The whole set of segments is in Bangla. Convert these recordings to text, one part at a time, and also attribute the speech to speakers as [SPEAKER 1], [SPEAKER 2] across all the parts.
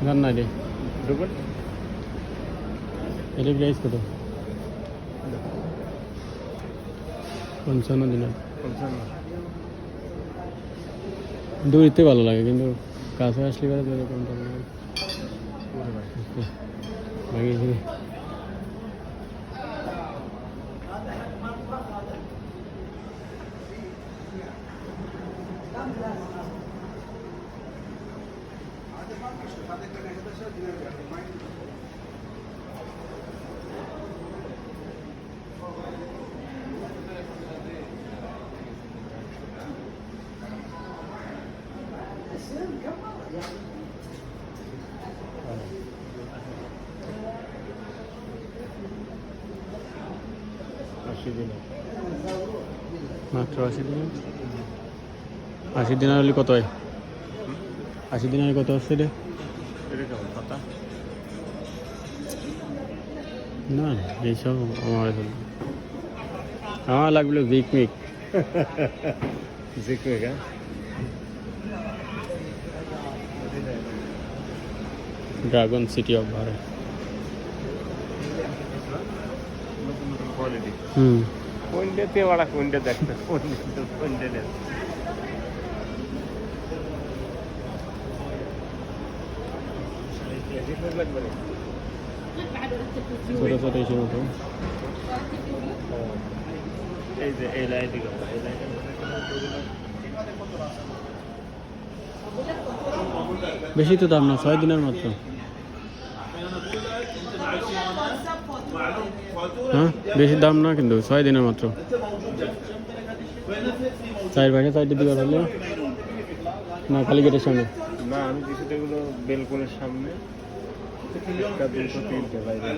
[SPEAKER 1] জান না রে এর প্রাইস কত? 55 দিনার। দূরিতে ভালো লাগে কিন্তু কাছে আসলে করে এরকম লাগিয়েছি। মাত্র 80 দিন। 80 দিনের হলে কত হয়? 80 দিনের কত হচ্ছে রে? না এইসব আমার লাগলো জিকমিক।
[SPEAKER 2] জিকমিক
[SPEAKER 1] ড্রাগন সিটি অফ ভারত।
[SPEAKER 2] কোনটাতে ওরা কোনটা দেখতে কোনটা দেখ
[SPEAKER 1] ছোট ছোট এসে মতো
[SPEAKER 2] এই যে এই লাইট
[SPEAKER 1] বেশি তো দাম না, 6 দিনের মাত্র। হ্যাঁ বেশি দাম না কিন্তু 6 দিনের মাত্র। 4 ভাগে 4টি দিবার হলে না খালি গেটের সামনে
[SPEAKER 2] না, আমি কিছুটা এগুলো বেলকনের সামনে একটা 200 300 বাইরে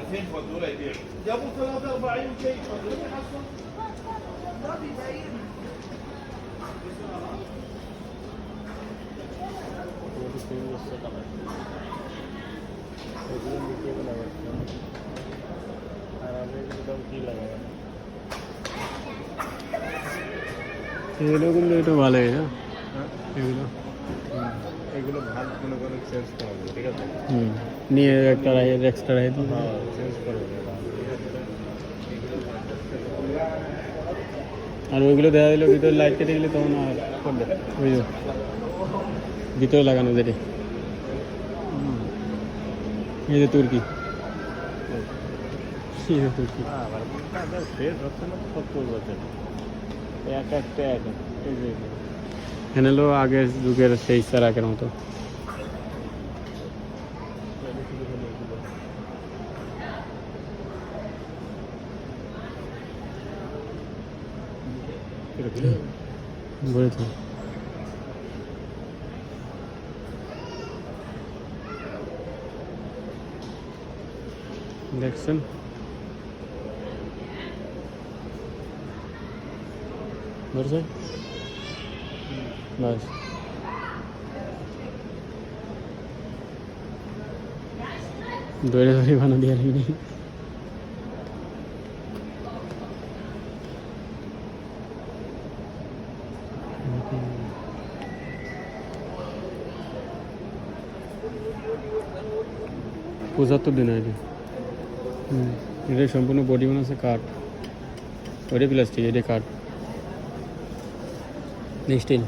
[SPEAKER 2] আর আমি এগুলো কি লাগাই
[SPEAKER 1] এগুলো কিন্তু এটা ভালো হ্যাঁ এগুলো
[SPEAKER 2] এগুলো ভালো মনে করে চেঞ্জ করা হবে, ঠিক আছে?
[SPEAKER 1] নিয়ে একটা এক্সট্রা রাখে দিন।
[SPEAKER 2] হ্যাঁ চেঞ্জ করে
[SPEAKER 1] আর ওইগুলো দেখা দিল ভিতরে লাইট কেটে গেলে তখন আর করবে ওই ভিতরে লাগানো যেটি এই যে তুর্কি তুর্কি
[SPEAKER 2] ফ্রেশ হচ্ছে না তো 70 বছর এক একটা এক এই যে
[SPEAKER 1] এখানে আগের যুগের সেই চারাকের মতো। বলেছি দেখছেন বলছে বাস দৌড়ে দৌড়ে বানা দিয়ে লাগবে। পঁচাত্তর দিন আগে এটা সম্পূর্ণ বডি বানাচ্ছে কাঠ, ওইটাই প্লাস্টিক, এটা কাঠ স্টিল।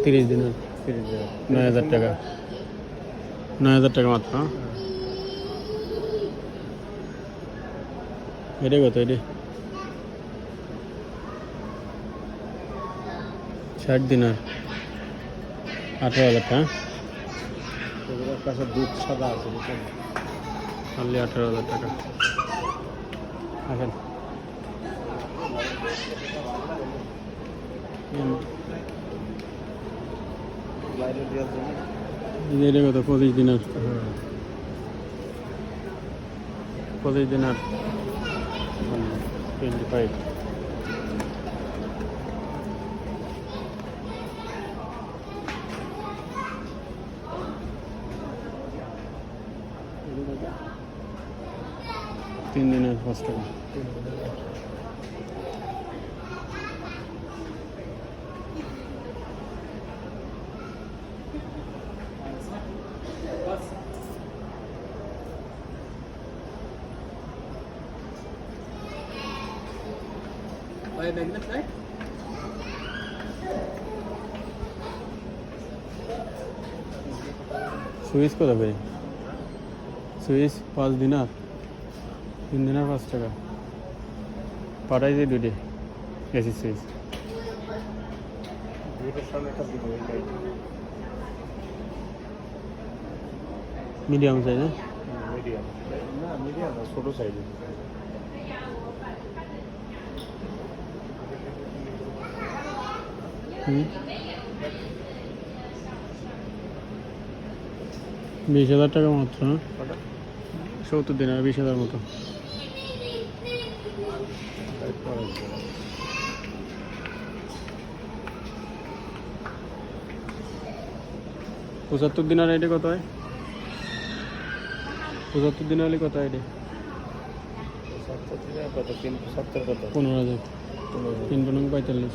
[SPEAKER 1] তিরিশ দিনের 9,000 টাকা, 9,000 টাকা মাত্র। এটাই কত? এটি 60 দিনার 18,000 টাকা।
[SPEAKER 2] এগুলোর কাছে দুধ সাদা আছে বুঝছেন,
[SPEAKER 1] অনলি 18,000 টাকা। আসেন
[SPEAKER 2] বাইরে দেওয়ার জন্য।
[SPEAKER 1] এটা কত 25 দিনার
[SPEAKER 2] হুম
[SPEAKER 1] 25 দিনার 25 3 দিনের 5 টাকা সুইচ কত করে সুইচ 5 দিনার 3 দিনার 5 টাকা পাঠাই দিয়ে দুটি এসি সুইচ
[SPEAKER 2] দুইটার সামনে একটা দিব এইটাই।
[SPEAKER 1] মিডিয়াম সাইজ না
[SPEAKER 2] মিডিয়াম না মিডিয়াম না ছোটো সাইজে।
[SPEAKER 1] হুম 20,000 টাকা মাত্র হ্যাঁ 70 দিনার 20,000 মতো পঁচাত্তর দিনার আইডি কত হয় 75 দিন হলে কত আইডি
[SPEAKER 2] 70 দিনের কত 370 কত
[SPEAKER 1] 15,000 3 45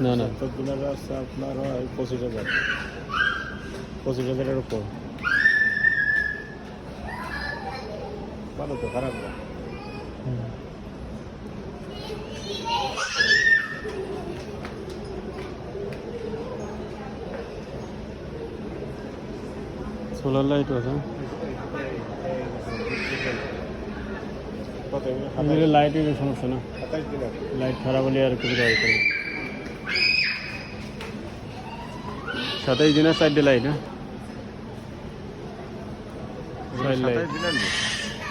[SPEAKER 1] না না
[SPEAKER 2] 70 দিনের আছে আপনার হয় 25,000 25,000-এর উপর। ভালো তো খারাপ না।
[SPEAKER 1] সোলার লাইট আছে
[SPEAKER 2] কত
[SPEAKER 1] এগুলো লাইটের সমস্যা না
[SPEAKER 2] 27 দিনের
[SPEAKER 1] লাইট খারাপ হলে আর কিছু দাঁড়িয়ে পড়ে 27 দিনের সাইডে লাইট হ্যাঁ সাইড লাইট
[SPEAKER 2] 27 দিনের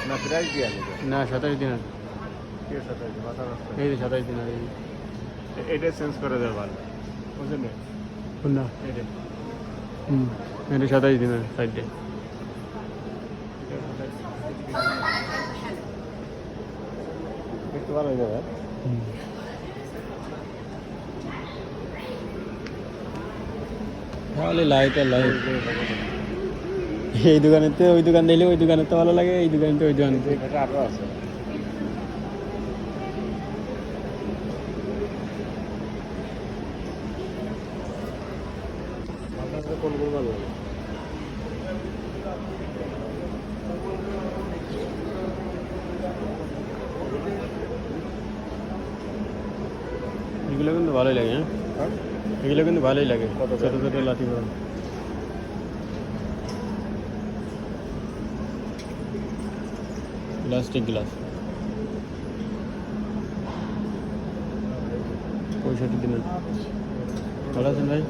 [SPEAKER 2] না প্রাইস দিয়া নেবে
[SPEAKER 1] না 27 দিনের
[SPEAKER 2] কে 27 মাথা নষ্ট।
[SPEAKER 1] এই যে 27 দিনের এই
[SPEAKER 2] এটা চেঞ্জ করে দেওয়া ভালো বুঝলেন
[SPEAKER 1] কোনটা
[SPEAKER 2] এটা
[SPEAKER 1] হুম এটা 27 দিনের সাইডে
[SPEAKER 2] একটু ভালো হয়ে যাবে।
[SPEAKER 1] তাহলে লাইট আর লাইট এই দোকানেতে ওই দোকান দিলে ওই দোকানে তো ভালো লাগে এই দোকানেতে ওই দোকানে
[SPEAKER 2] এটা আরও আছে কোনগুলো ভালো লাগে
[SPEAKER 1] এগুলো কিন্তু ভালোই লাগে হ্যাঁ
[SPEAKER 2] হ্যাঁ
[SPEAKER 1] এগুলো কিন্তু ভালোই লাগে
[SPEAKER 2] কত
[SPEAKER 1] ছোটো ছোটো লাঠি বড় প্লাস্টিক গ্লাস 65 দিনের ভালো আছেন ভাই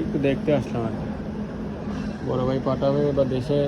[SPEAKER 1] একটু দেখতে আসলাম আর কি। বড় ভাই পাঠাবে বা দেশে